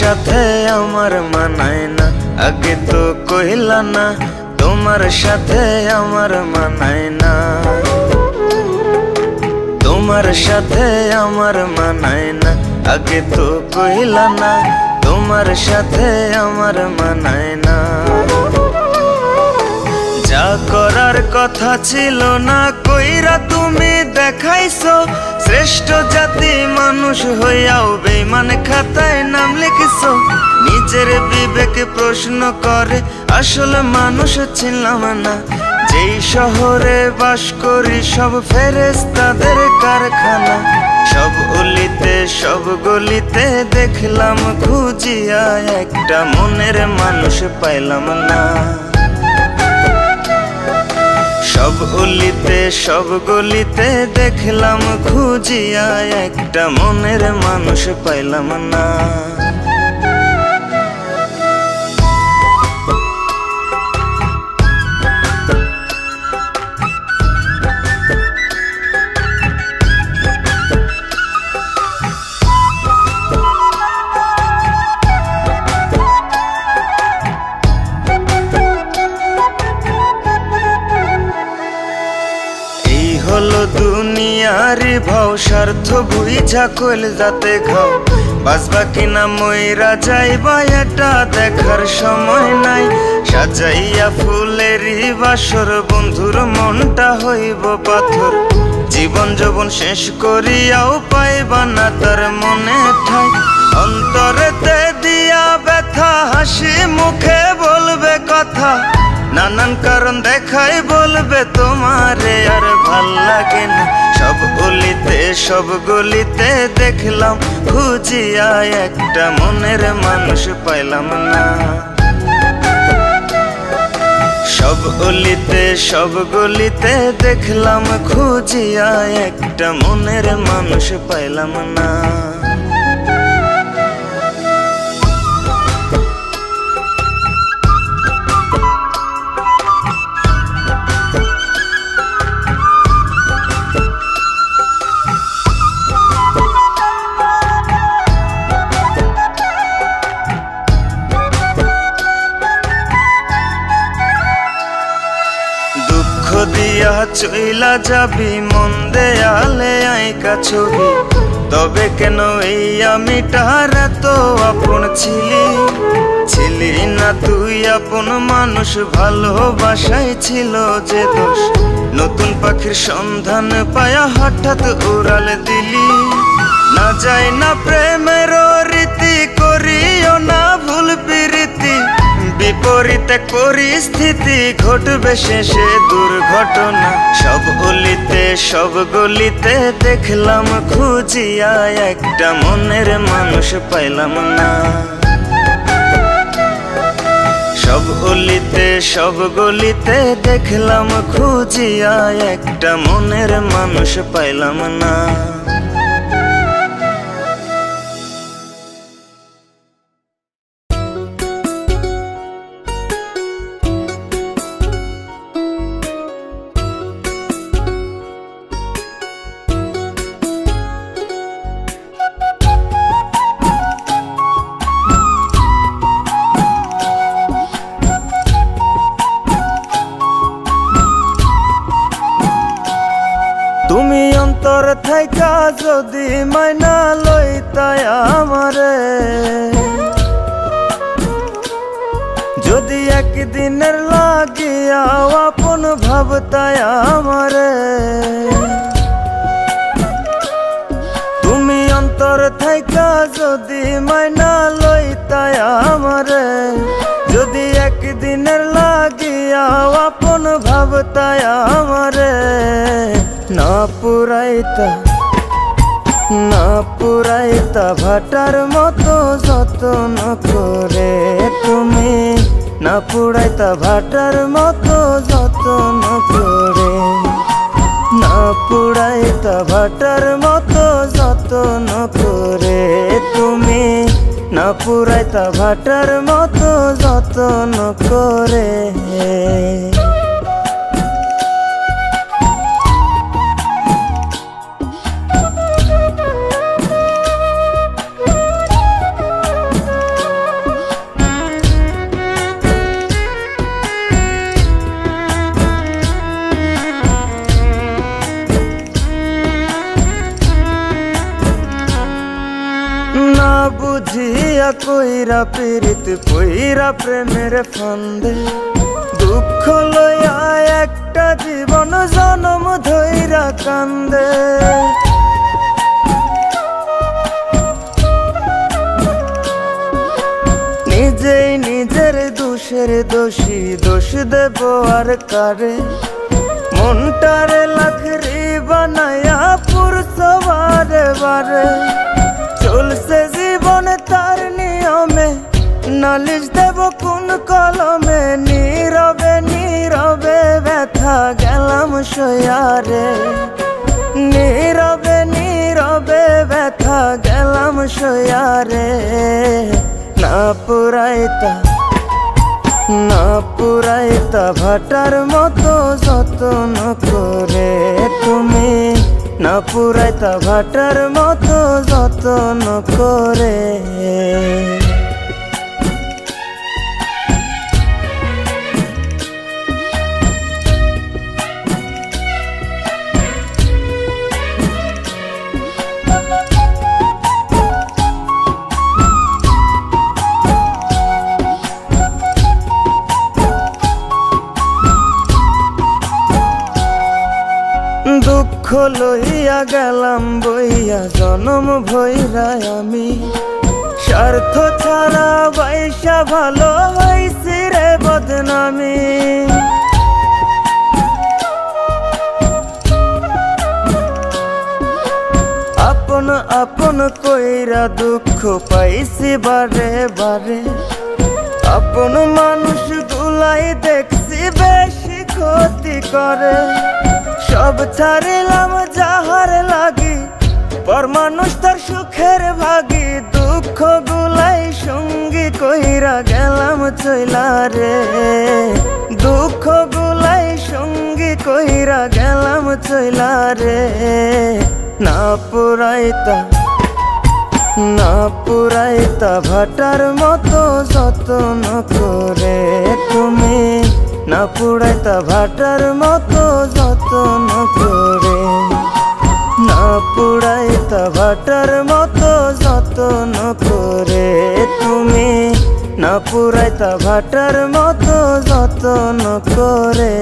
সাথে আমার মানায় না, আগে তো কইলা না তোমার সাথে আমার মানায় না। তোমার সাথে আমার মানায় না, আগে তো কইলা না তোমার সাথে আমার মানায় না। যা করার কথা ছিল না কইরা তুমি দেখাইছো, শ্রেষ্ঠ জাতি মানুষ হইয়াও বেঈমান খাতায় নাম লিখছো। নিজের বিবেক প্রশ্ন করে আসলে মানুষ ছিলাম না, যেই শহরে বাস করি সব ফেরেশতাদের কারখানা। সব অলিতে সব গলিতে দেখলাম খুঁজিয়া, একটা মনের মানুষ পাইলাম না। সব অলিতে সব গলিতে দেখলাম খুঁজিয়া, একটা মনের মানুষ পাইলাম না। হলো দুনিয়ারি ভাও, স্বার্থ বুঝা কইল যাতে খাও, বাঁচবা কিনা মইরা যাইবা এটা দেখার সময় নাই। সাজাইয়া ফুলেরই বাসর বন্ধুর মনটা হইব পাথর, জীবন যৌবন শেষ করিয়াও পাইবা না তার মনে ঠাই। অন্তরেতে দিয়া ব্যথা, হাসি মুখে বলবে কথা, নানান কারণ দেখাই বলবে তোমারে আর ভাল লাগে না। সব অলিতে সব গলিতে দেখলাম খুঁজিয়া, একটা মনের মানুষ পাইলাম না। সব অলিতে সব গলিতে দেখলাম খুঁজিয়া, একটা মনের মানুষ পাইলাম না। দিয়া চইলা যাবি মন দেয়ালে আইকা ছবি, তবে কেন এই আমি তার এত আপন ছিলি? ছিলি না তুই আপন মানুষ, ভালোবাসাই ছিল যে দোষ। নতুন পাখির সন্ধান পায়া হঠাৎ উড়াল দিলি, না যায় না প্রেমের রীতি, করিও না ভুল প্রীতি। বিপরীতে পরিস্থিতি ঘটবে শেষে দুর্ঘটনা। সব অলিতে সব গলিতে দেখলাম খুঁজিয়া, একটা মনের মানুষ পাইলাম না। সব অলিতে সব গলিতে দেখলাম খুঁজিয়া, একটা মনের মানুষ পাইলাম না। তুমি অন্তর থাইকা যদি মাইনা লইতাই আমারে, যদি একদিনের লাগিয়া আপন ভাবতাই আমারে। তুমি অন্তর থাইকা যদি মাইনা লইতাই আমারে, যদি একদিনের লাগিয়া আপন ভাবতাই আমারে। না পুরাইতা ভাটার মতো যত্ন করে তুমি, না পুরাইতা ভাটার মতো যত্ন করে, না পুরাইতা ভাটার মতো যত্ন করে তুমি, না পুরাইতা ভাটার মতো যত্ন করে। বিয়া কইরা পীড়িত পইরা প্রেমের ফান্দে দুঃখ লইয়া একটা জীবন জনম ধইরা কান্দে নিজেই নিজের দোষের দোষী দোষ দেব আর কারে মনটারে লাখরি বানায়া পুরুষ বারে বারে চলছে জীবনে তার নিয়মে নালিশ দেব কোন কলমে নীরবে নীরবে ব্যথা গেলাম সয়ারে নীরবে নীরবে ব্যথা গেলাম সয়ারে না পুরাইতা ভাটার মতো যত্ন করে তুমি না পুরাইতা ভাটার মতো যত্ন করে দুঃখ লইয়া গেলাম বইয়া জনম ভইরা আমি স্বার্থ ছাড়া বাইসা ভালো হইছি রে বদনামি আপন আপন কইরা দুঃখ পাইছি বারে বারে আপন মানুষ গুলাই দেখছি বেশি ক্ষতি করে সব ছাড়িলাম যাহার লাগি পর মানুষ তার সুখের ভাগি দুঃখ গুলাই সঙ্গী কইরা গেলাম চইলা রে দুঃখ গুলাই সঙ্গী কইরা গেলাম চইলা রে না পুরাইতা ভাটার মতো যত্ন করে তুমি না পুরাইতা ভাটার মতো যত্ন করে না পুরাইতা ভাটার মতো যত্ন করে তুমি না পুরাইতা ভাটার মতো যত্ন করে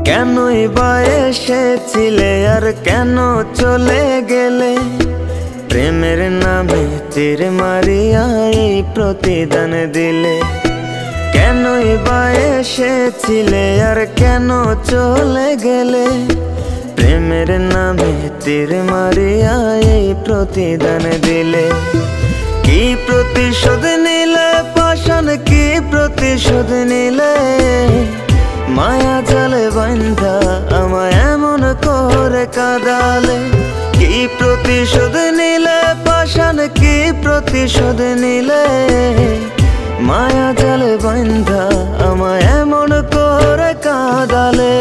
কেনই বা এসেছিলে আর কেন চলে গেলে প্রেমের নামে তীর মারিয়া এই প্রতিদান দিলে কেনই বা এসেছিলে আর কেন চলে গেলে প্রেমের নামে তীর মারিয়া এই প্রতিদান দিলে কি প্রতিশোধ নিলে পাষাণ কি প্রতিশোধ নিলে মায়া জালে বান্ধা আমায় এমন করে কাঁদালে কি প্রতিশোধ নিলে পাষাণ কি প্রতিশোধ নিলে মায়া জালে বান্ধা আমায় এমন করে কাঁদালে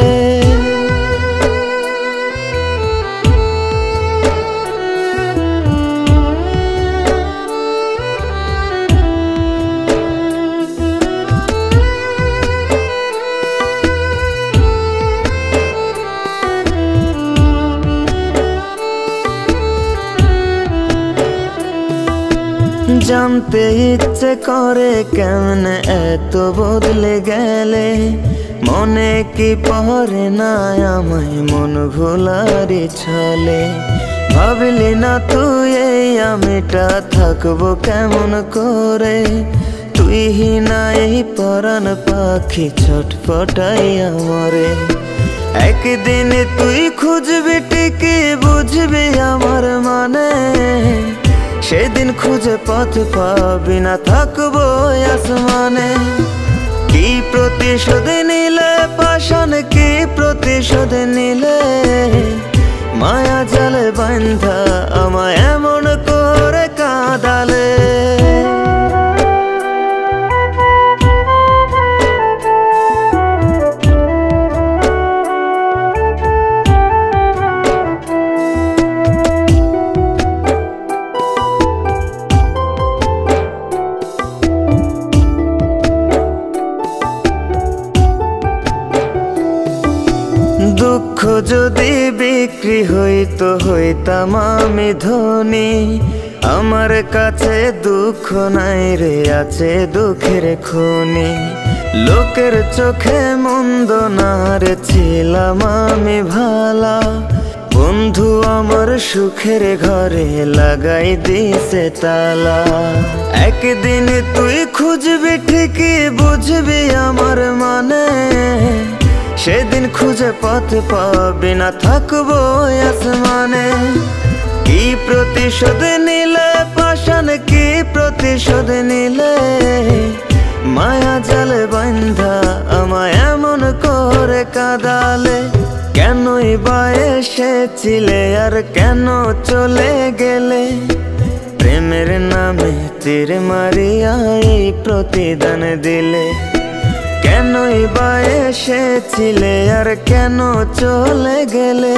জানতে ইচ্ছে করে কেমনে এত বদলে গেলে মনে কি পড়ে না আমায় মন ভোলারি ছলে ভাবলি না তুই এই আমিটা থাকবো কেমন করে তুই না এই পরাণ পাখি ছটফটাই আমারে একদিন তুই খুঁজবি টিকি বুঝবি আমার মানে সেদিন খুঁজে পথ পাবি না থাকবো আসমানে কি প্রতিশোধ নিলে পাষাণ কি প্রতিশোধ নিলে মায়া জালে বান্ধা আমায় এমন করে কাঁদালে হইতাম আমি ধনী। আমার কাছে দুঃখ নাই রে, আছে দুঃখের খনি। লোকের চোখে মন্দ না রে, ছিলাম আমি ভালা। বন্ধু আমার সুখের ঘরে লাগাই দিছে তালা। একদিন তুই খুঁজবি ঠিকই বুঝবি আমার মানে, সেদিন খুঁজে পথ পাবি না, থাকবো আসমানে। কি প্রতিশোধ নিলে পাষাণ, কি প্রতিশোধ নিলে? মায়া জালে বান্ধা আমায় এমন করে কাঁদালে। কেনই বা এসেছিলে আর কেন চলে গেলে? প্রেমের নামে তীর মারিয়া এই প্রতিদান দিলে। কেনই বা এসেছিলে আর কেন চলে গেলে?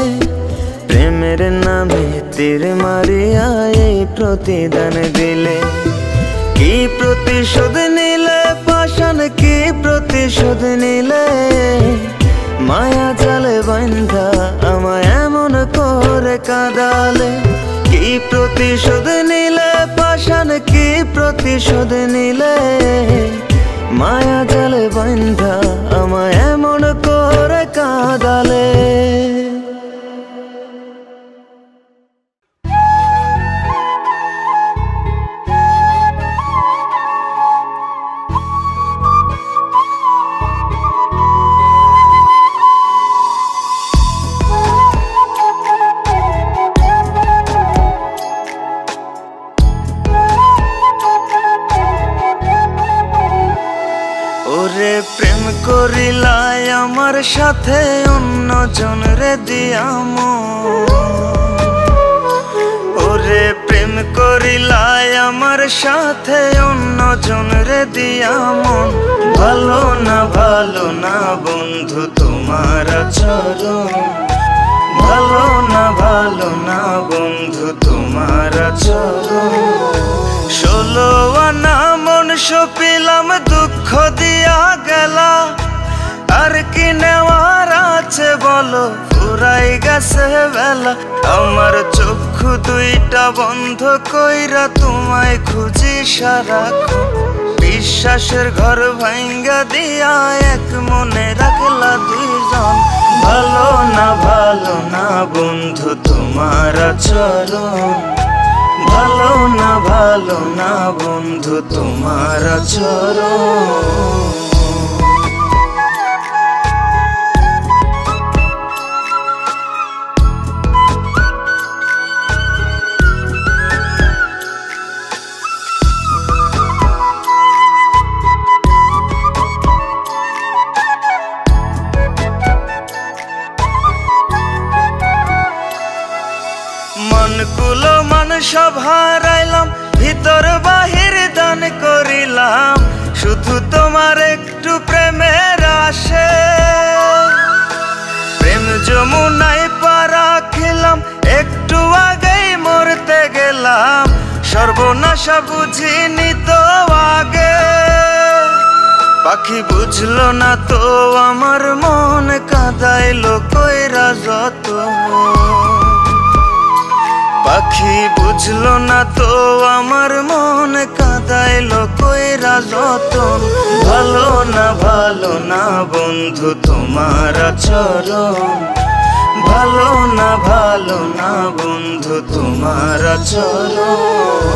প্রেমের নামে তীর মারিয়া এই প্রতিদান দিলে। কি প্রতিশোধ নিলে পাষাণ, কি প্রতিশোধ নিলে? মায়া জালে বান্ধা আমায় এমন করে কাঁদালে। কি প্রতিশোধ নিলে পাষাণ, কি প্রতিশোধ নিলে? মায়া জালে বান্ধা আমায় এমন করে কাঁদালে। ওরে প্রেম করিলাই আমার সাথে অন্য জন রে দিয়াম। ওরে প্রেম করিলাই আমার সাথে অন্য জন রে দিয়াম। ভালো না ভালো না বন্ধু তোমার আচরণ, ভালো না ভালো না বন্ধু তোমার আচরণ। 16 আনা মন সপিলাম দুঃখ দিয়া গেলা। আর কি নেওয়ার আছে বলো, ফুরাই গেছে বেলা। আমার চক্ষু দুইটা বন্ধ কইরা তোমায় খুঁজি সারাক্ষণ। বিশ্বাসের ঘর ভাঙ্গা দিয়া এক মনে রাখলা দুইজন। ভালো না বন্ধু তোমার আচরণ, ভালো না বন্ধু তোমার আচরণ। মনকুলো মান সব হারাইলাম, ভিতর বাহির দান করিলাম। শুধু তোমার একটু প্রেমের আশে, প্রেম যমুনায় পা রাখিলাম। একটু আগেই মরতে গেলাম, সর্বনাশা বুঝিনি তো আগে। পাখি বুঝলো না তো আমার মন কাঁদাইলো কইরা যত। পাখি বুঝলো না তো আমার মন কাঁদাইলো কইরা যতন। ভালো না বন্ধু তোমার আচরণ, ভালো না বন্ধু তোমার আচরণ।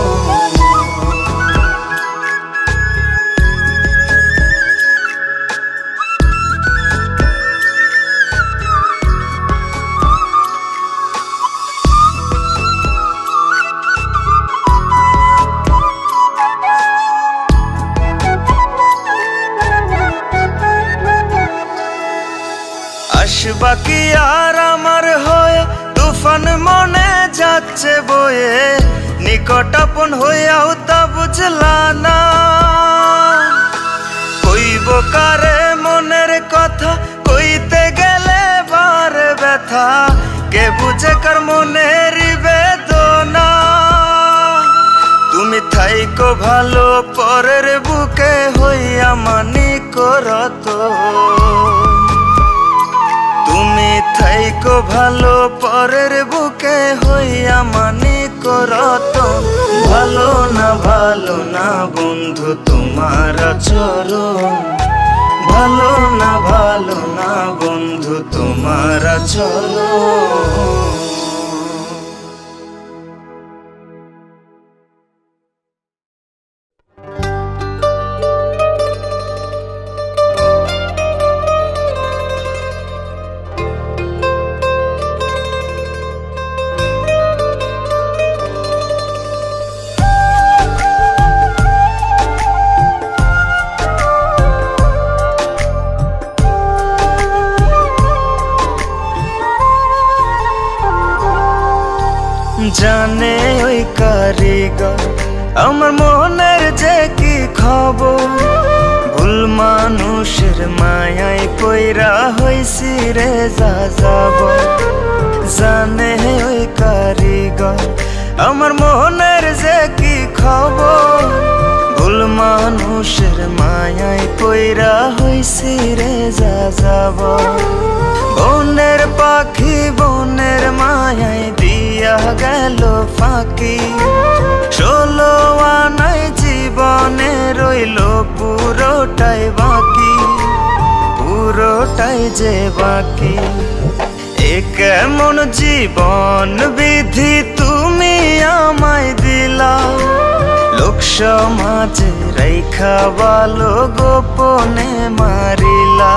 বাকি আর আমার হয়ে তুফান মনে যাচ্ছে বয়ে। নিকট আপন হইয়াও তা বুঝলা না, কইব কারে মনের কথা। কইতে গেলে বারে ব্যথা, কে বুঝে কার মনের বেদনা। তুমি থাইকো ভালো পরের বুকে হইয়া মানি করত। তুমি থাইকো ভালো পরের বুকে হইয়া মানি করত ভালো না বন্ধু তোমার আচরণ ভালো না বন্ধু তোমার আচরণ। জানে ওই কারিগর আমার মনের যে কি খবর ভুল মানুষের মায়ায় পইরা হইছি রে যা যাব। জানে ওই কারিগর আমার মনের যে কি খবর ভুল মানুষের মায়ায় পইরা হইছি রে যা যাব। বনের পাখি বনের মায়ায় দিয়া গেল ফাঁকি 16 আনায় জীবনে রইল পুরোটাই বাকি পুরোটাই যে বাকি। এ কেমন জীবন বিধি তুমি আমায় দিলা লোক সমাজে রাইখা ভালো গোপনে মারিলা।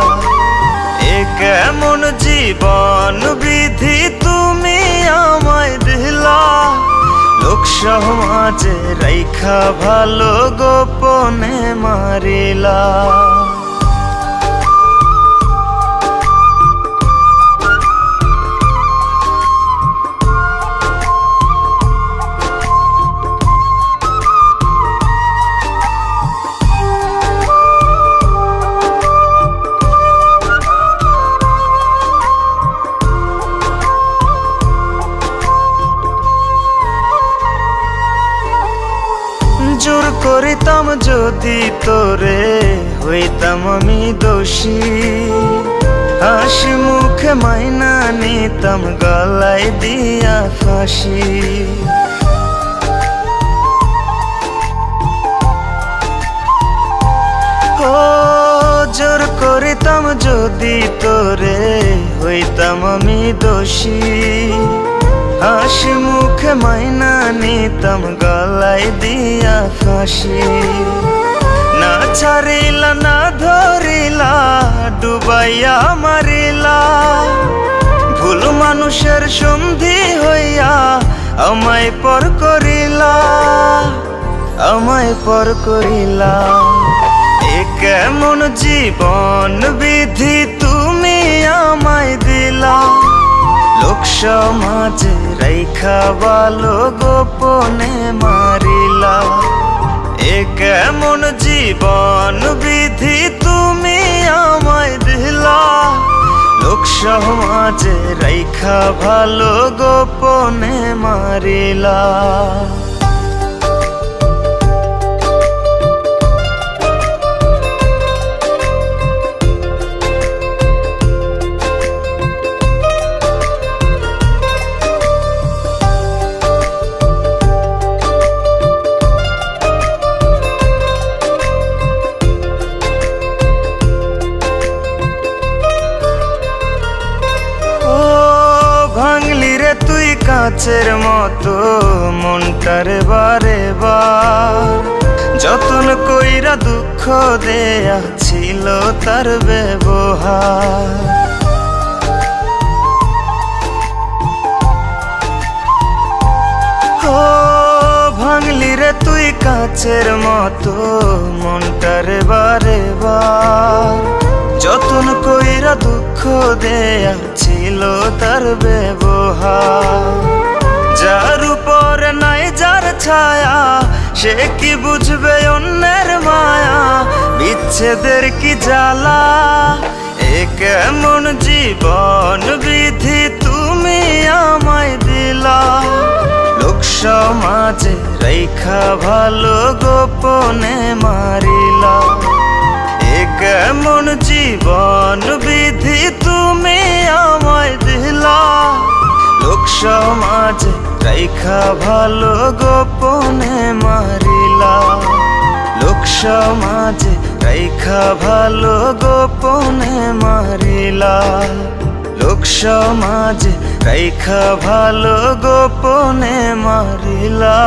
এ কেমন জীবন বিধি তুমি আমায় দিলা লোক সমাজে রাইখা ভালো গোপনে মারিলা। জোর করিতাম যদি তোরে হইতাম আমি দোষী হাসি মুখে মাইনা নিতাম গলায় দিয়া ফাঁসি। ও জোর করিতাম যদি তোরে হইতাম আমি দোষী হাসি মুখে মাইনা নিতাম গলায় দিয়া ফাঁসি। না ছাড়িলা না ধরিলা ডুবাইয়া মারিলা ভুল মানুষের সন্ধি হইয়া আমায় পর করিলা আমায় পর করিলা। এ কেমন জীবন বিধি তুমি আমায় দিলা লোক সমাজে রাইখা ভালো গোপনে মারিলা। এ কেমন জীবন বিধি তুমি আমায় দিলা লোক সমাজে রাইখা ভালো গোপনে মারিলা। তুই কাচের মতো মনটারে বারে বার যতন কইরা দুঃখ দেয়া ছিল তার ব্যবহার। ও ভাঙলি রে তুই কাচের মতো মনটারে বারে বার যতন কইরা দুঃখ দেয়া ছিল তার ব্যবহার। যার উপর নাই যার ছায়া সে কি বুঝবে অন্যের মায়া বিচ্ছেদের কি জ্বালা। এ কেমন জীবন বিধি তুমি আমায় দিলা লোক সমাজে রাইখা ভালো গোপনে মারিলা। এ কেমন জীবন বিধি তুমি আমায় দিলা, লোক সমাজে রাইখা ভালো গোপনে মারিলা, লোক সমাজে রাইখা ভালো গোপনে মারিলা, লোক সমাজে রাইখা ভালো গোপনে মারিলা।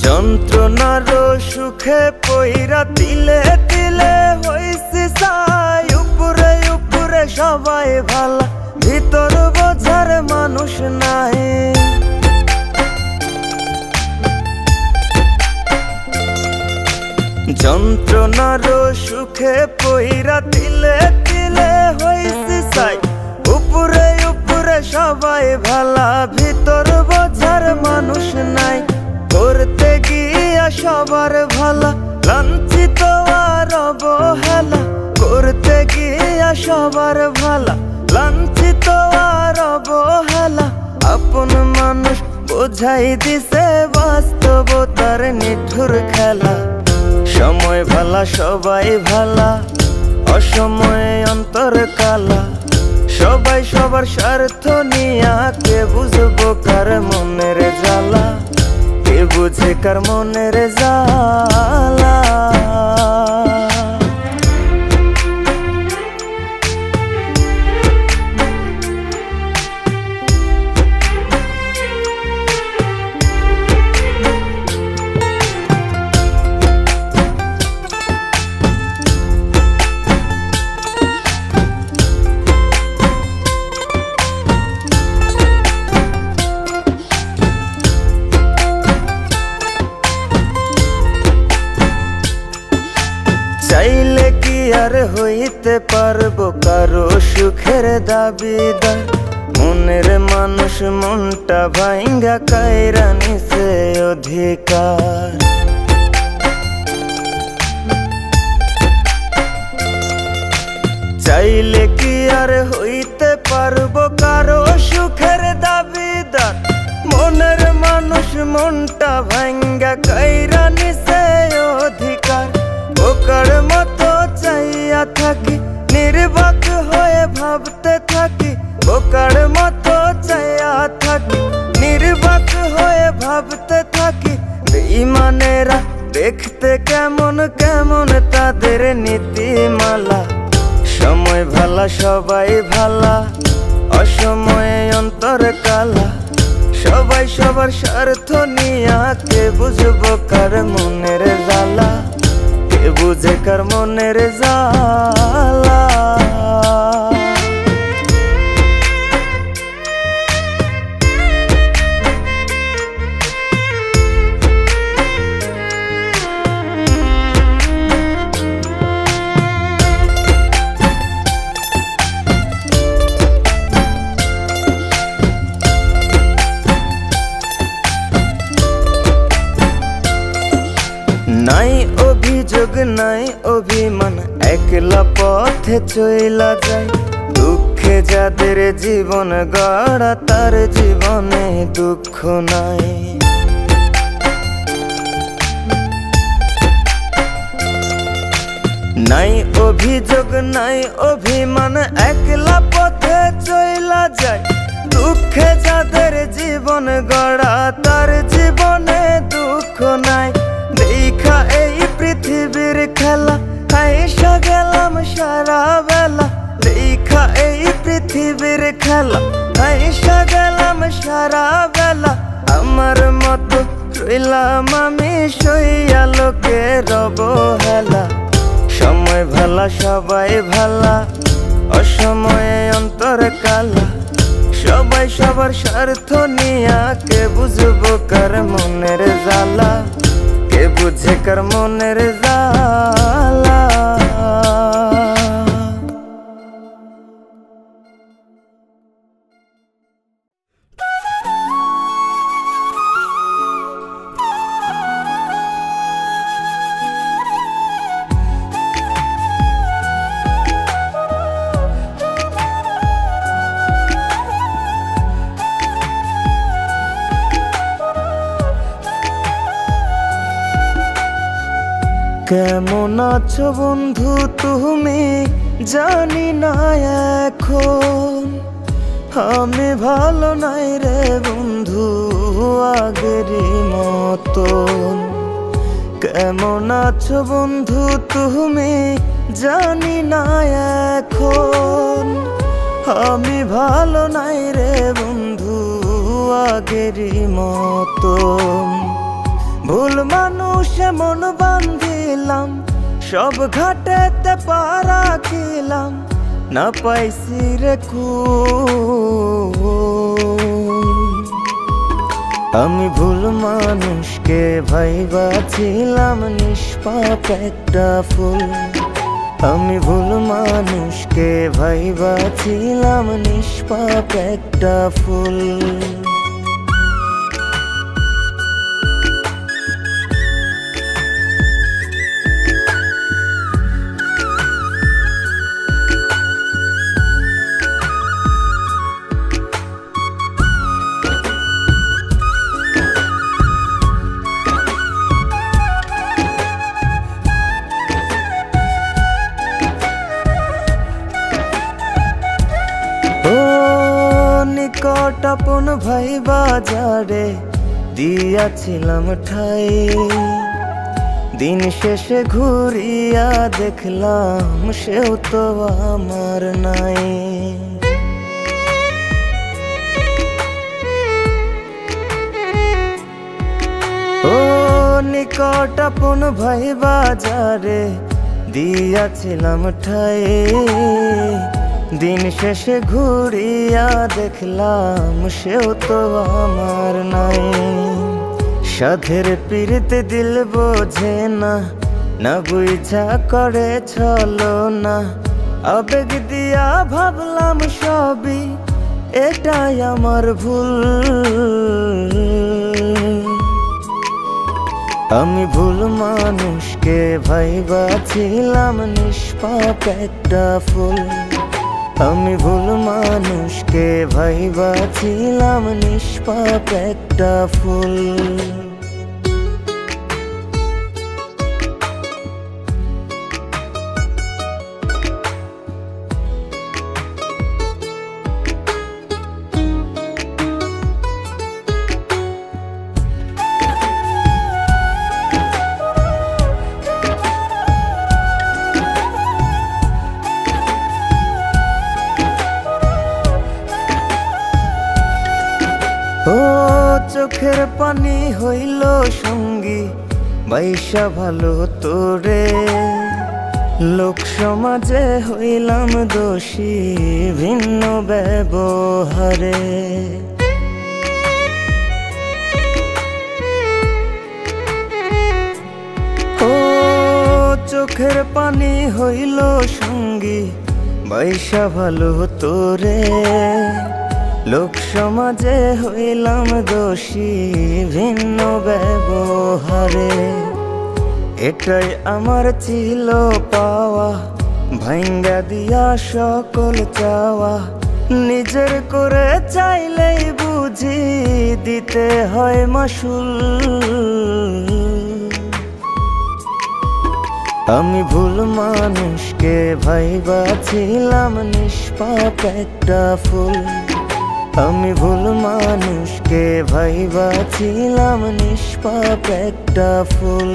যন্ত্রণার সুখে পইরা তিলে তিলে হইছি ছাই, উপরে উপরে সবাই ভালা ভিতর বোঝার মানুষ নাই। যন্ত্রণার সুখে পইরা তিলে তিলে হইছি ছাই, উপরে উপরে সবাই ভালা ভিতর বোঝার মানুষ নাই। করতে গিয়া সবার ভালা লাঞ্ছিত আর অবহেলা, করতে গিয়া সবার ভালা লাঞ্ছিত আর অবহেলা, আপন মানুষ বোঝাই দিছে বাস্তবতার নিঠুর খেলা। সময় ভালা সবাই ভালা, অসময়ে অন্তর কালা, সবাই সবার স্বার্থ নিয়া কে বুঝবো কার মনের জ্বালা, কে বুঝে কার মনের জ্বালা। চাইলে কি আর হইতে পারবো কারো সুখের দাবিদার, মনের মানুষ মনটা ভাঙ্গা কাইরা নিছে অধিকার। চাইলে কি আর হইতে পারবো কারো সুখের দাবিদার, মনের মানুষ মনটা ভাঙ্গা কাইরা নিছে অধিকার। বোকার মতো চাইয়া থাকি, নির্বাক হয়ে ভাবতে থাকি, বোকার মতো চাইয়া থাকি, নির্বাক হয়ে ভাবতে থাকি। বেঈমানেরা দেখতে কেমন কেমন তাদের নীতিমালা, সময় ভালা সবাই ভালা, অসময়ে অন্তর কালা, সবাই সবার স্বার্থ নিয়া কে বুঝবো কার মনের জ্বালা, কে বুঝে কার মনের জ্বালা। নাই অভিযোগ নাই অভিমান, একলা পথে চইলা যায়, দুঃখে যাদের জীবন গড়া তার জীবনে দুঃখ নাই। নাই অভিযোগ নাই অভিমান, একলা পথে চইলা যায়, দুঃখে যাদের জীবন গড়া তার জীবনে দুঃখ নাই। দেখা এই পৃথিবীর খেলা হাইসা গেলাম সারা বেলা, দেখা এই পৃথিবীর খেলা হাইসা গেলাম সারা বেলা। আমার মতো রইলাম আমি সইয়া লোকের অবহেলা, সময় ভালা সবাই ভালা, অসময়ে অন্তর কালা, সবাই সবার স্বার্থ নিয়া কে বুঝবো কার মনের জ্বালা, কে বুঝে কার মনের জ্বালা। কেমন আছো বন্ধু তুমি জানি না এখন, আমি ভালো নাই রে বন্ধু আগেরই মতন। কেমন আছো বন্ধু তুমি জানি না এখন, আমি ভালো নাই রে বন্ধু আগেরই মতন। ভুল মানুষে মন বান্ধিলাম, সব ঘাটেতে পা রাখিলাম, না পাইছি রে আমি ভুল মানুষকে ভাইবাছিলাম নিষ্পাপ একটা ফুল। আমি ভুল মানুষকে ভাইবাছিলাম নিষ্পাপ একটা ফুল। নিকট আপন ভাই বাজারে দিয়াছিলাম ঠাই, দিন শেষে ঘুরিয়া দেখলাম সেও তো আমার নাই। ও নিকট আপন ভাই বাজারে দিয়াছিলাম ঠাই, দিন শেষে ঘুরিয়া দেখলাম সেও তো আমার নাই। সাধের পীড়িতে দিল বোঝে না, না বুঝা করে ছলো না, আবেগ দিয়া ভাবলাম সবই এটাই আমার ভুল। আমি ভুল মানুষকে ভাইবাছিলাম নিষ্পাপ একটা ফুল। আমি ভুল মানুষকে ভাইবাছিলাম নিষ্পাপ একটা ফুল। ও চোখের পানি হইল সঙ্গী বাইশা ভালো তোরে, লোক সমাজে হইলাম দোষী ভিন্ন ব্যবহারে। ও চোখের পানি হইল সঙ্গী বাইশা ভালো তোরে, লোক সমাজে হইলাম দোষী ভিন্ন ব্যবহারে। এটাই আমার ছিল পাওয়া, ভাঙ্গা দিয়া সকল চাওয়া, নিজের করে চাইলেই বুঝি দিতে হয় মাসুল। আমি ভুল মানুষকে ভাইবাছিলাম নিষ্পাপ একটা ফুল। আমি ভুল মানুষকে ভাইবাছিলাম নিষ্পাপ একটা ফুল।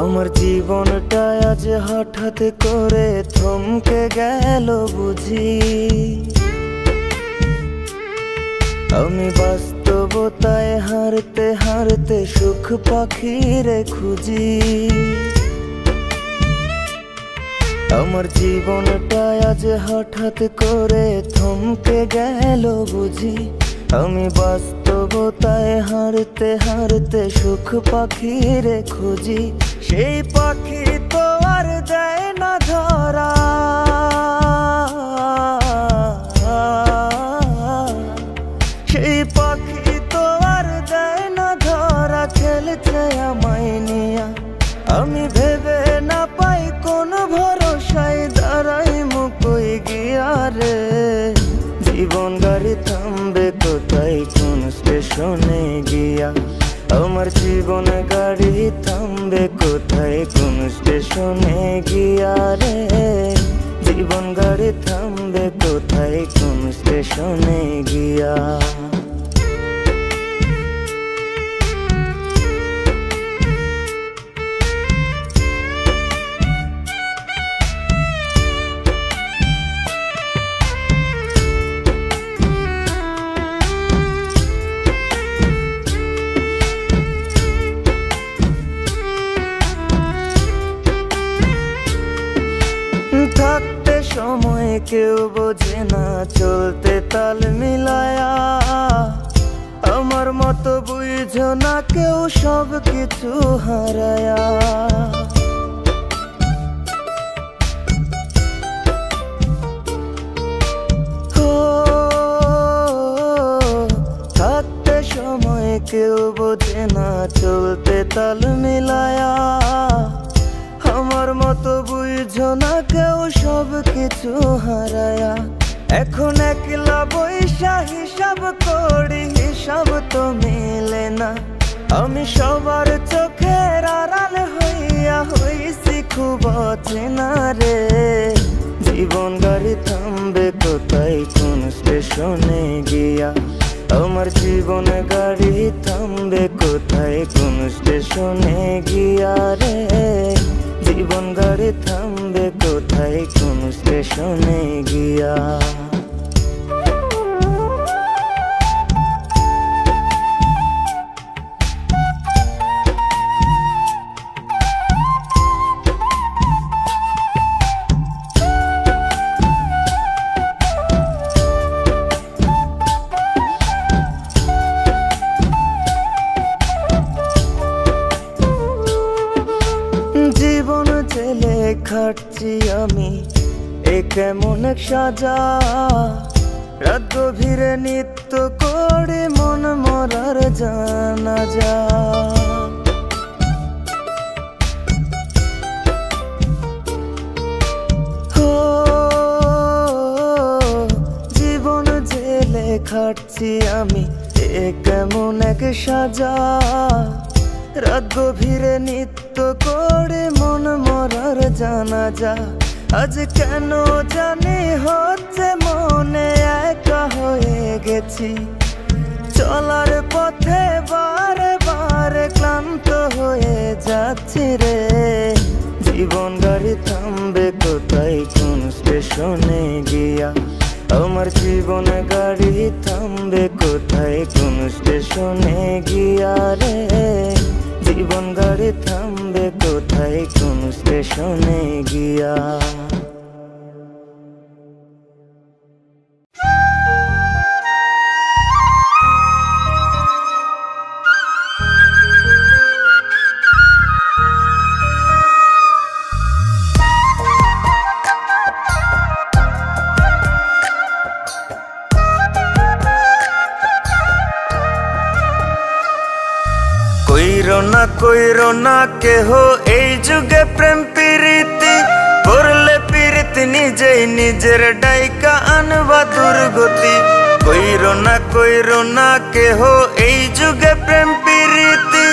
আমার জীবনটা আজ হঠাৎ করে থমকে গেল বুঝি, আমি বাস্তবতায় হারতে হারতে সুখ পাখিরে খুঁজি। আমার জীবনটা আজ হঠাৎ করে থমকে গেল বুঝি, আমি বাস্তবতায় হারতে হারতে সুখ পাখিরে খুঁজি। সেই পাখি তো আর দেয় না ধরা, জীবন গাড়ি থামবে কোথায় কোন স্টেশনে গিয়া রে, জীবন গাড়ি থামবে কোথায় কোন স্টেশনে গিয়া। থাকতে সময় কেউ বোঝে না, চলতে তাল মিলায়া, আমার মতো বুঝো না কেউ সব কিছু হারায়া। থাকতে সময় কেউ বোঝে না, চলতে তাল মিলায়া, আমার মতো বুঝো না কেউ সব কিছু হারায়া। এখন একলা বৈশা হিসাব করি, হিসাব তো মেলে না, আমি সবার চোখের আড়াল হইয়া হইছি খুব অচেনা রে। জীবন গাড়ি থামবে কোথায় কোন স্টেশনে গিয়া, আমার জীবন গাড়ি থামবে কোথায় কোন স্টেশনে গিয়া রে, জীবন গাড়ি থামবে কোথায় কোন স্টেশনে গিয়া। জীবন জেলে খাটছি আমি, এ কেমন এক সাজা, রাত গভীরে নিত্য করে মন মরার জানাজা। জীবন জেলে খাটছি আমি, এ কেমন এক সাজা, রাত গভীরে নিত্য করে মন মরার জানাজা। আজ কেন জানি হচ্ছে মনে একা হয়ে গেছি, চলার পথে বারে বারে ক্লান্ত হয়ে যাচ্ছি রে। জীবন গাড়ি থামবে কোথায় কোন স্টেশনে গিয়া, আমার জীবন গাড়ি থামবে কোথায় কোন স্টেশনে গিয়া রে, জীবন গাড়ি থামবে কোথায় কোন স্টেশনে গিয়া। কইরো না কেহ এই যুগে প্রেম প্রীতি, করলে প্রীতি নিজেই নিজের ডাইকা আনবা দুর্গতি। কইরো না কেহ এই যুগে প্রেম প্রীতি,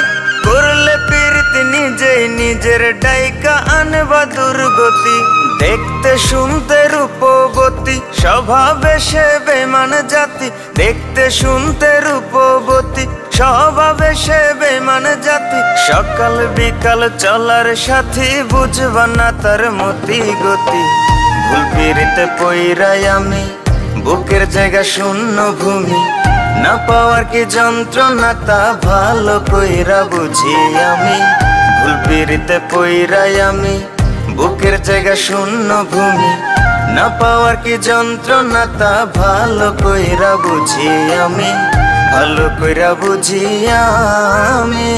করলে প্রীতি নিজেই নিজের ডাইকা আনবা দুর্গতি। দেখতে শুনতে রূপবতী, স্বভাবে সে বেমান জাতি, দেখতে শুনতে রূপবতী, স্বভাবে সে বেমান জাতি। সকাল বিকাল চলার সাথী, বুঝবা না তার মতি গতি। ভুল পিড়িতে পইরাই আমি, বুকের জায়গা শূন্য ভূমি, না পাওয়ার কি যন্ত্রণা তা ভালো কইরা বুঝি আমি। ভুল পিড়িতে পইরাই আমি, বুকের জায়গা শূন্য ভূমি, না পাওয়ার কি যন্ত্রণা তা ভালো কইরা বুঝি আমি, ভালো কইরা বুঝি আমি।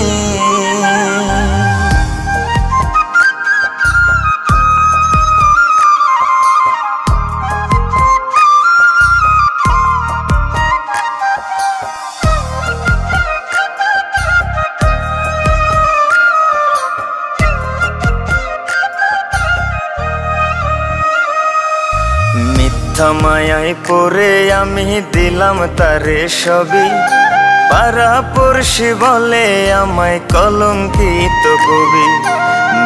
মিথ্যা মায়ায় পড়ে আমি দিলাম তারে সবই, পাড়াপড়শি বলে আমায় কলঙ্কিত কবি,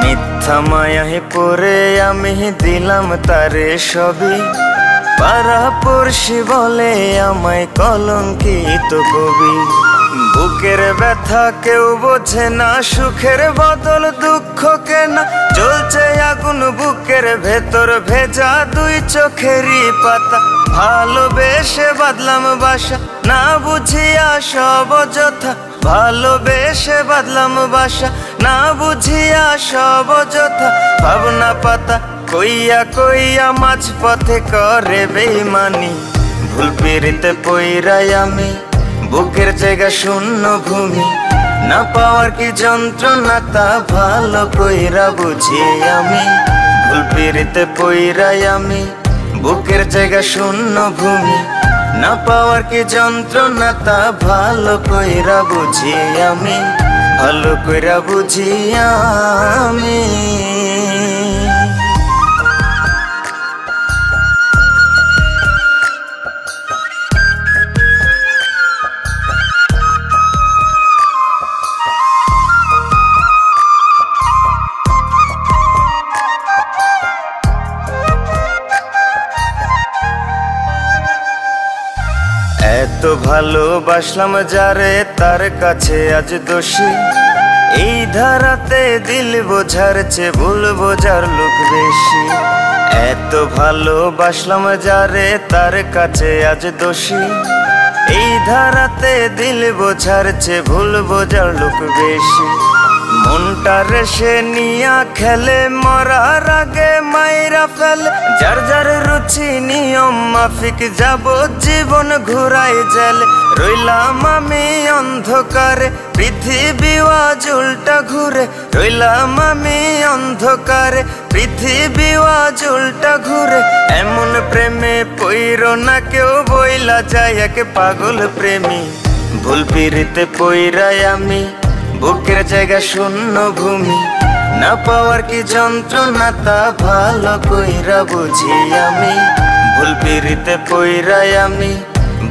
মিথ্যা মায়ায় পড়ে আমি দিলাম তারে সবই। পাড়াপড়শি বলে আমায় কলঙ্কিত কবি, বুকের ব্যথা কেউ বোঝে না, সুখের বদল দুঃখ কেনা, জ্বলছে আগুন বুকের ভেতর ভেজা দুই চোখেরই পাতা। ভালোবেসে বাঁধলাম বাসা না বুঝিয়া সব অযথা, ভালোবেসে বাঁধলাম বাসা না বুঝিয়া সব অযথা। ভাবনা পাতা কইয়া কইয়া মাঝ পথে করে বেইমানি, ভুল পিড়িতে পইরাই আমি বুকের জায়গা শূন্য ভূমি। না পাওয়ার কি যন্ত্রণা তা ভালো কইরা বুঝি আমি, ভুল পিড়িতে পইরাই আমি বুকের জায়গা শূন্য ভূমি। না পাওয়ার কি যন্ত্রণা তা ভালো কইরা বুঝি আমি, ভালো কইরা বুঝি আমি। এত ভালোবাসলাম যারে তার কাছে আজ দোষী, এই ধারাতে দিল বোঝার চেয়ে ভুল বোঝার লোক বেশি। এত ভালোবাসলাম যারে তার কাছে আজ দোষী, এই ধারাতে দিল বোঝার চেয়ে ভুল বোঝার লোক বেশি। মনটা রেসে নিয়া খেলে মরার আগে মাইরা ফেলে, যার যার রুচি নিয়ম মাফিক যাব জীবন ঘুরাই জেলে। রইলাম আমি অন্ধকারে পৃথিবী আজ উল্টা ঘুরে, রইলাম আমি অন্ধকারে পৃথিবী আজ উল্টা ঘুরে। এমন প্রেমে পইরো না কেউ বইলা যায় এক পাগল প্রেমী, ভুল পিড়িতে পইরাই আমি বুকের জায়গা শূন্য ভূমি। না পাওয়ার কি যন্ত্রণা তা ভালো কইরা বুঝি আমি, ভুল পিড়িতে পইরাই আমি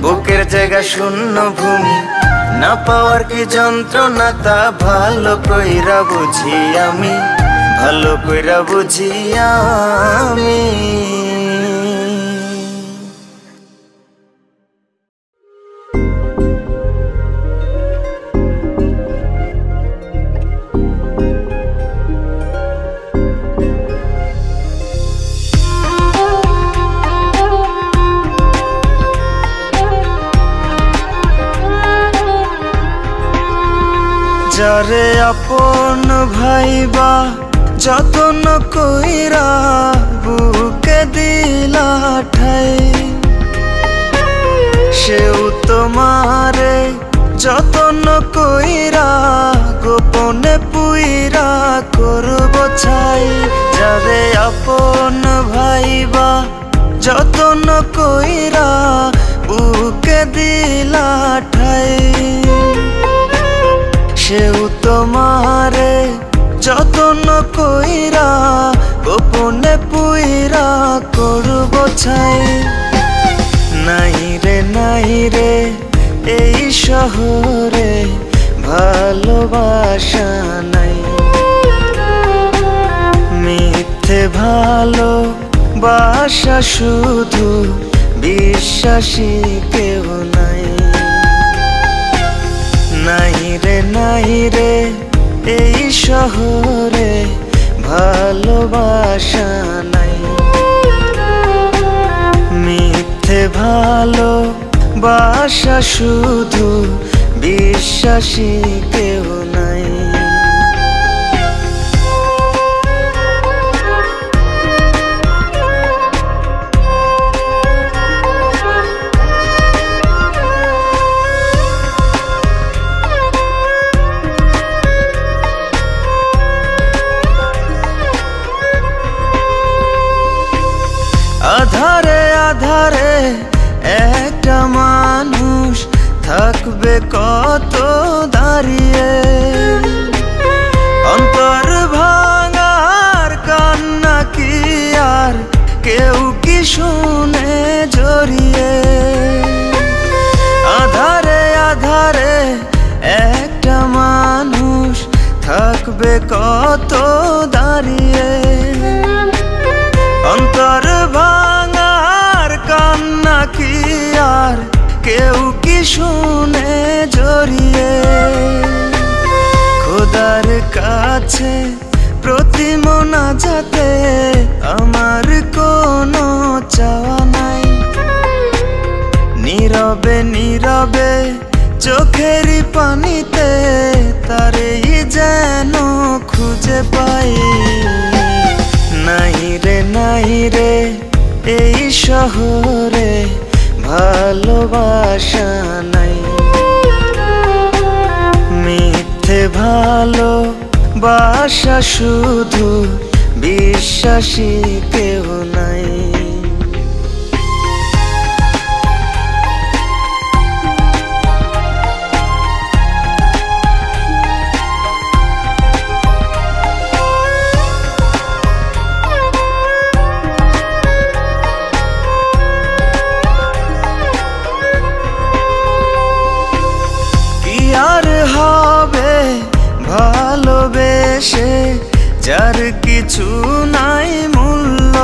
বুকের জায়গা শূন্য ভূমি। না পাওয়ার কি যন্ত্রণা তা ভালো কইরা বুঝি আমি, ভালো কইরা বুঝি আমি। যারে আপন ভাইবা যতন কইরা বুকে দিলা ঠাই, সেও তোমারে যতন কইরা গোপনে পুইরা করব ছাই। যারে আপন ভাইবা যতন কইরা বুকে দিলা ঠাই, সেও তোমারে যতন কইরা গোপনে পুইরা করব ছাই। নাই রে এই শহরে ভালোবাসা নাই, মিথ্যে ভালোবাসা শুধু বিশ্বাসী কেউ নাই। নাই রে এই শহরে ভালোবাসা নাই, মিথ্যে ভালোবাসা শুধু বিশ্বাসী কেউ নাই। আধারে আধারে একটা মানুষ থাকবে কত দাঁড়িয়ে, অন্তর ভাঙার কান্না কি আর কেউ কি শুনে জড়িয়ে। আধারে আধারে কাছে প্রতি মোনাজাতে আমার কোনো চাওয়া নাই। নীরবে নীরবে চোখেরই পানিতে তারেই যেন খুঁজে পাই। নাই রে এই শহরে ভালোবাসা নাই। মিথ্যে ভালোবাসা শুধু, বিশ্বাসী কেউ নাই। ভালোবেসে যার কিছু নাই মূল্য,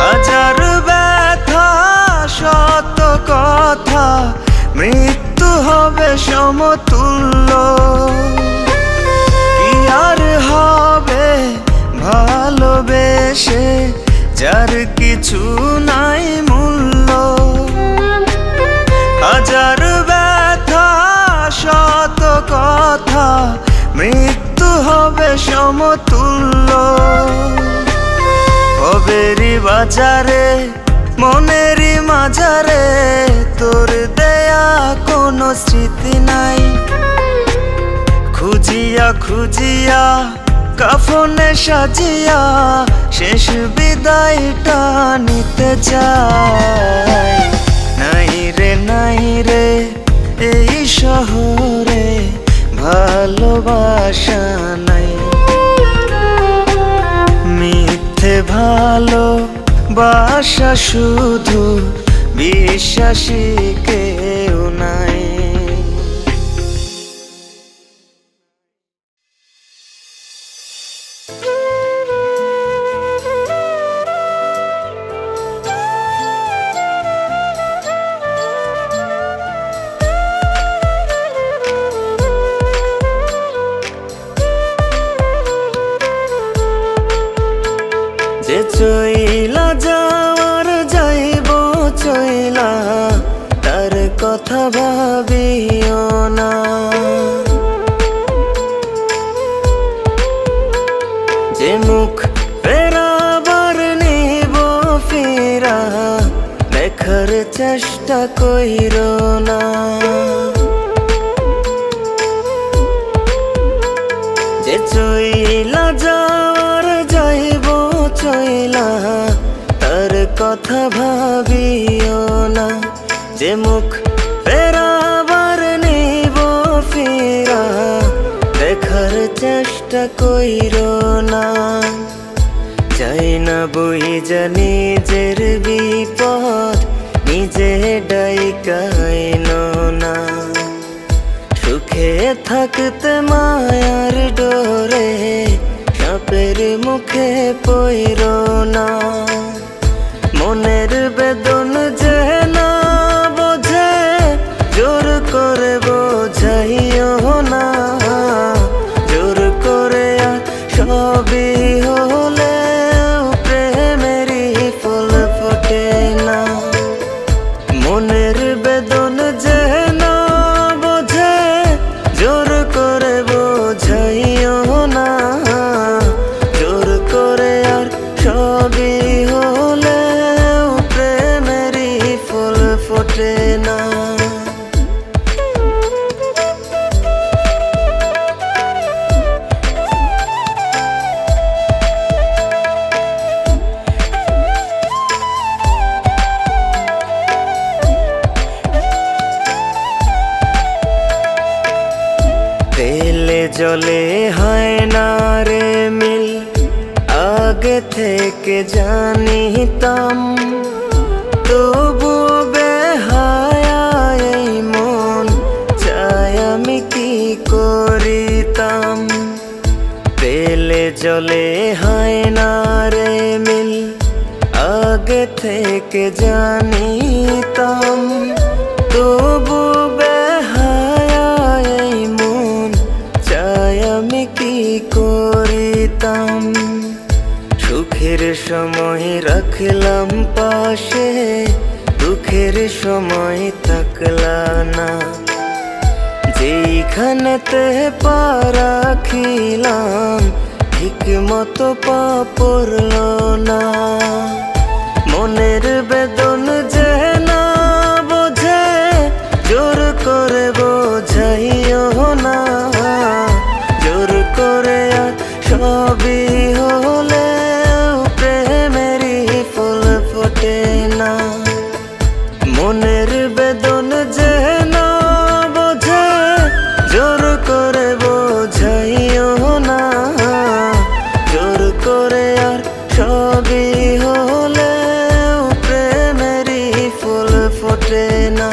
হাজার ব্যথা শত কথা মৃত্যু হবে সমতুল্য। কি আর হবে ভালোবেসে যার কিছু নাই মূল্য, হাজার ব্যথা শত কথা মৃত্যু হবে সমতুল্য। ভবেরই বাজারে মনেরই মাঝারে তোর দেয়া কোনো স্মৃতি নাই। খুঁজিয়া খুঁজিয়া কাফনে সাজিয়া শেষ বিদায়টা নিতে চাই। নাই রে এই শহরে ভালোবাসা নাই। মিথ্যে ভালোবাসা শুধু, বিশ্বাসী কেউ নাই। যে চইলা যাওয়ার যাইব চইলা তার কথা ভাবিও না। যে মুখ ফেরাবার নিব ফিরা দেখার চেষ্টা কইরো না। যে চইলা যাওয়ার যাইব চইলা তার কথা ভাবিও না। যে মুখ ফেরাবার নিব ফিরা দেখার চেষ্টা কইরো না। যাই না বই জানি নিজের বিপদ নিজে ডাইকাইনো না। সুখে থাকতে মায়ার ডোরে সাপের মুখে পইরো না। মনের বেদন যে না বোঝে জোর করে বোঝাইও না। জোর করে আর সবই হলেও প্রেমেরই ফুল ফোটে না। মনের বেদন যে না বোঝে জোর করে বোঝাইও না। জোর করে আর সবই হলেও প্রেমেরই ফুল ফোটে না। তেলে জলে হয় না রে মিল আগে থেকে জানিতাম। তবু বেহায়া এই মন চাই আমি কি করিতাম। তেলে জলে হয় না রে মিল আগে থেকে জানিতাম। তবু বেহায়া এই মন চাই আমি সময় রাখলাম পাশে, দুঃখের সময় থাকলা না। যেইখানেতে পা রাখিলাম ঠিক মতো পা পড়ল না। মনের বেদন যে না বোঝে জোর করে বোঝাইও না। জোর করে আর সবই হলে প্রেমেরই ফুল ফোটে না। মনের বেদন যে না বোঝে জোর করে বোঝাইও না। জোর করে আর সবই হলে প্রেমেরই ফুল ফোটে না।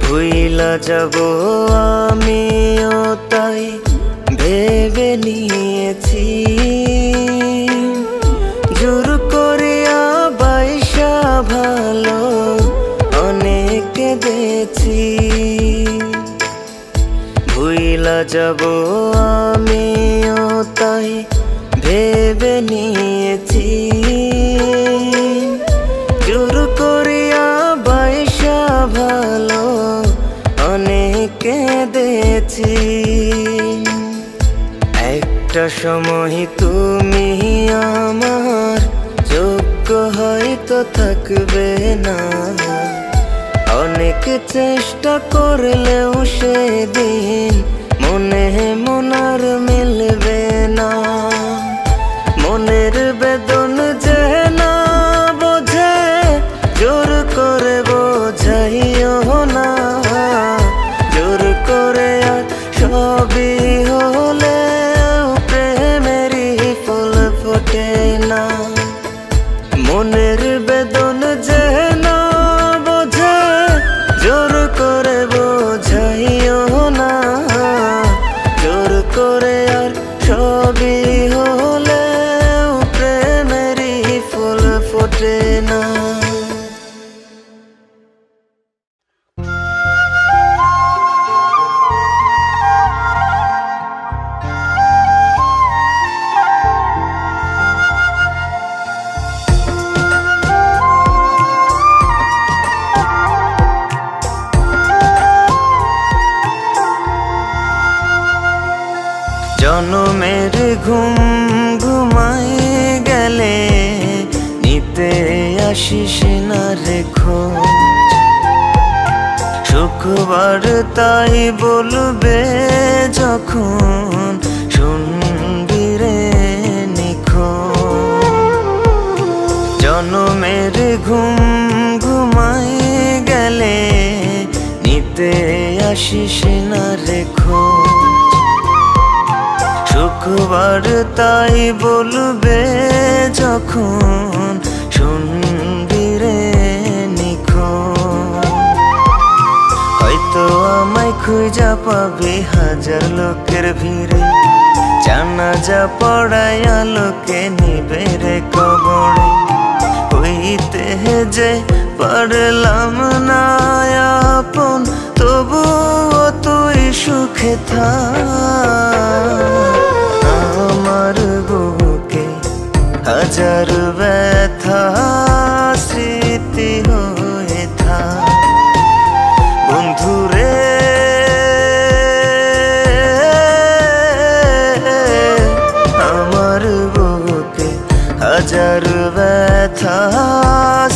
ভুইলা যাব আমিও তাই ভেবে নিয়েছি। জোর করিয়া বাইসা ভালো অনেক কেঁদেছি। ভুইলা যাব আমিও তাই ভেবে নিয়েছি। জোর করিয়া বাইসা ভালো অনেক কেঁদেছি। একটা সময় তুমি আমার যোগ্য হয়তো থাকবে না। অনেক চেষ্টা করলেও সেদিন মনে মনার মিলবে না। মনের বেদন যে না বোঝে জোর করে বোঝাইও না। জোর করে আর সবই হলে প্রেমেরই ফুল ফোটে না। মনের বেদন যে না বোঝে জোর করে বোঝাইও না। জোর করে আর সবই হলে প্রেমেরই ফুল ফোটে না। জনমের ঘুম ঘুমাই গেলে নিতে আসিস না রে খোঁজ। শুক্রবার তাই বলবে যখন শুনবি রে নিখোঁজ। জনমের ঘুম ঘুমাই গেলে নিতে আসিস না রে খোঁজ। শুক্রবার তাই বলবে যখন শুনবি রে নিখোঁজ। হয়তো আমায় খুঁজা পাবি হাজার লোকের ভিড়ে। জানাজা পড়াইয়া লোকে নিবে রে কবরে। হইতে যে পারলাম না আপন তবুও তুই সুখে থাক। আমার বুকে হাজার ব্যথা স্মৃতি হয়ে থাক। বন্ধুরে আমার বুকে হাজার ব্যথা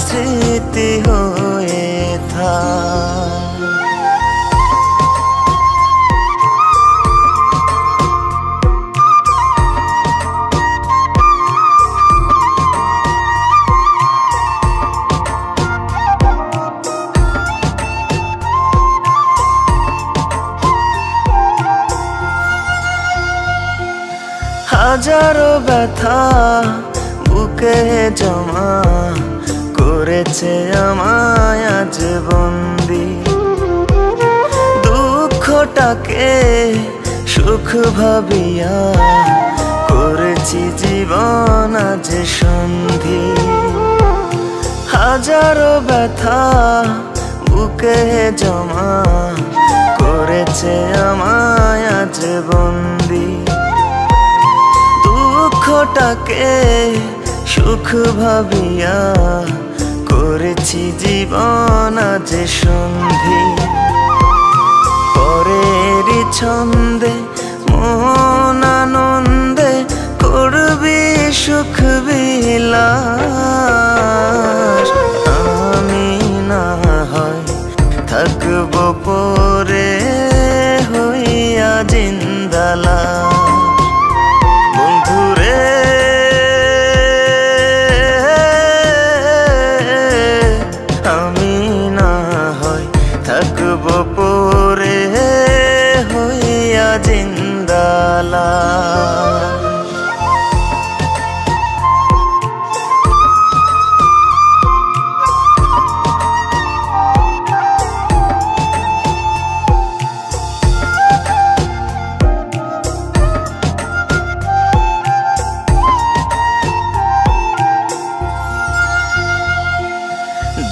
স্মৃতি হয়ে থাক। হাজারো ব্যথা বুকে জমা করেছে আমায় আজ বন্দি। দুঃখটাকে সুখ ভাবিয়া করেছি জীবন আজ সন্ধি। হাজারো ব্যথা বুকে জমা করেছে আমায় আজ বন্দি। দুঃখটাকে সুখ ভাবিয়া করেছি জীবন আজ সন্ধি। পরেরই ছন্দে মন আনন্দে করবি সুখ বিলাস। আমি না হয় থাকব পরে হইয়া জিন্দালা। বন্ধুরে আমি না হয় থাকব পরে হইয়া জিন্দালা।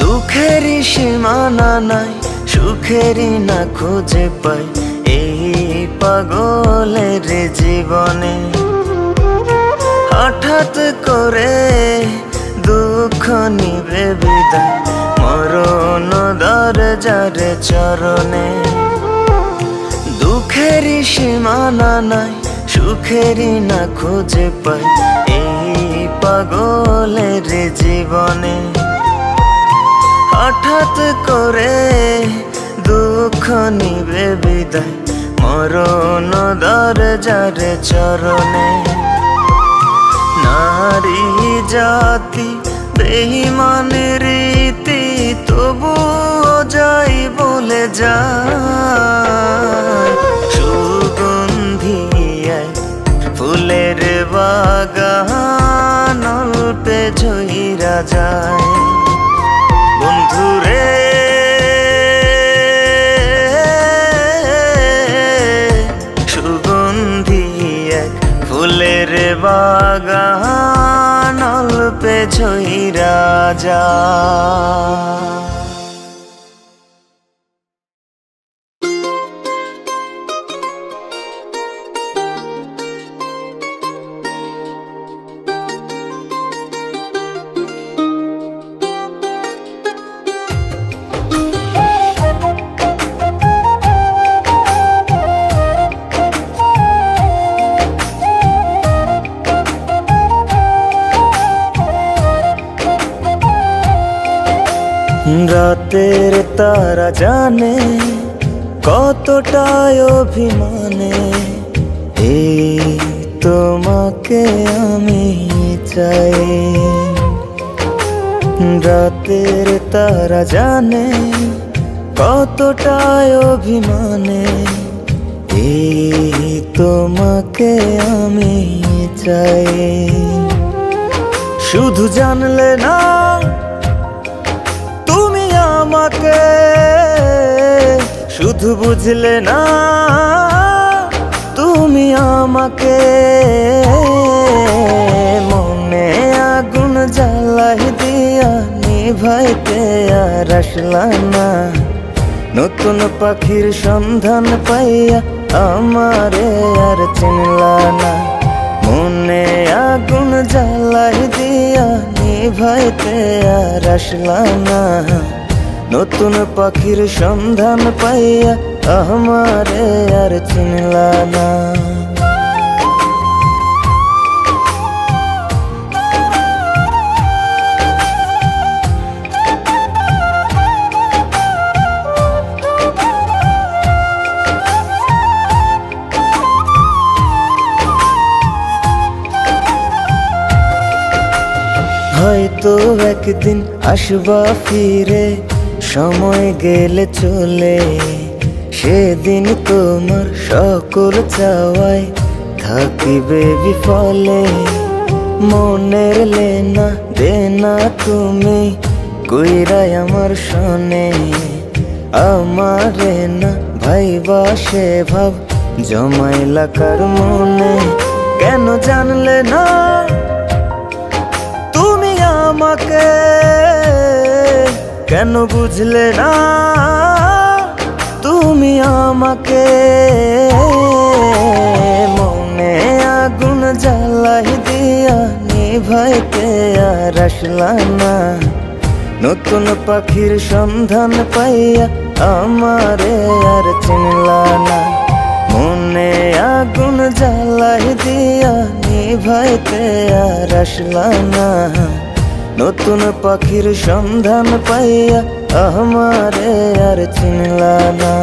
দুঃখেরই সীমানা নাই, সুখেরই না খুঁজে পাই এই পাগলের জীবনে। হঠাৎ করে দুঃখ নিবে বিদায় মরণ দরজার চরণে। দুঃখেরই সীমানা নাই, সুখেরই না খুঁজে পাই এই পাগলের জীবনে। হঠাৎ করে দুঃখ নিবে বিদায় মরণ দরজার চরণে। নারী জাতি বেঈমান রীতি তবুও যাই বলে যায়। সুগন্ধি এক ফুলের বাগান অল্পে ঝইরা যায়। বন্ধুরে সুগন্ধি এক ফুলের বাগান অল্পে ঝইরা যায়। রাতের তারা জানে কতটা অভিমানে এই তোমাকে আমি চাই। রাতের তারা জানে কতটা অভিমানে এই তোমাকে আমি চাই। শুধু জানলে না তুমি আমাকে, শুধু বুঝলে না তুমি আমাকে। মনে আগুন জ্বালাই দিয়া নিভাইতে আর আসলা না। নতুন পাখির সন্ধান পাইয়া আমারে আর চিনলা না। মনে আগুন জ্বালাই দিয়া নিভাইতে আর আসলা না। নতুন পাখির সন্ধান পাইয়া আমারে আর চিনলা না। হয়তো একদিন আসবা ফিরে, সময় গেলে চলে। সেদিন তোমার সকল চাওয়ায় থাকিবে বিফলে। মনের লেনা দেনা তুমি কইরাই আমার শোনে। আমারে না ভাইবা সে ভাব জমাইলা কার মনে। কেন জানলে না তুমি আমাকে, কেন বুঝলে না তুমি আমাকে। মনে আগুন জ্বালাই দিয়া নিভাইতে আর আসলা না, নতুন পাখির সন্ধান পাইয়া আমারে আর চিনলা না। মনে আগুন জ্বালাই দিয়া নিভাইতে আর আসলা না, নতুন পাখির সন্ধান পাইয়া আমারে আর চিনলা না।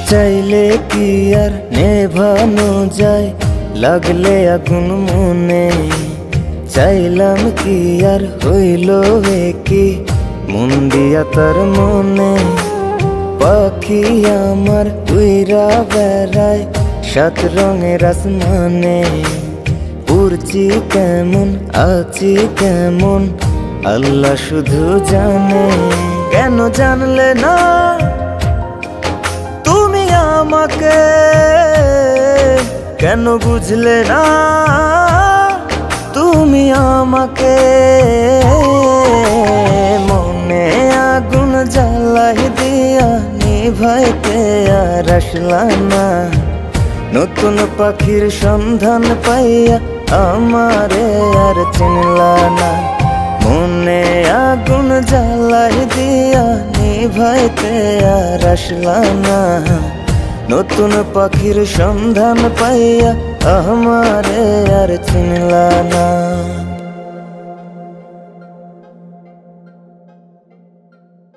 চাইলে কি আর নেভানো যায়, লাগলে আগুন মনে। চাইলাম কি আর হইল কি মন দিয়া তার মনে। পাখি আমার উইরা বেড়ায় সাত রঙের আসমানে। উড়ছি কেমন আছি কেমন আল্লাহ শুধু জানে। কেন জানলে না আমাকে, কেন বুঝলে না তুমি আমাকে। মনে আগুন জ্বালাই দিয়া নিভাইতে আর আসলা না, নতুন পাখির সন্ধান পাইয়া আমারে আর চিনলা না। মনে আগুন জ্বালাই দিয়া নিভাইতে আর আসলা না, নতুন পাখির সন্ধান পাইয়া আমারে আর চিনলা না।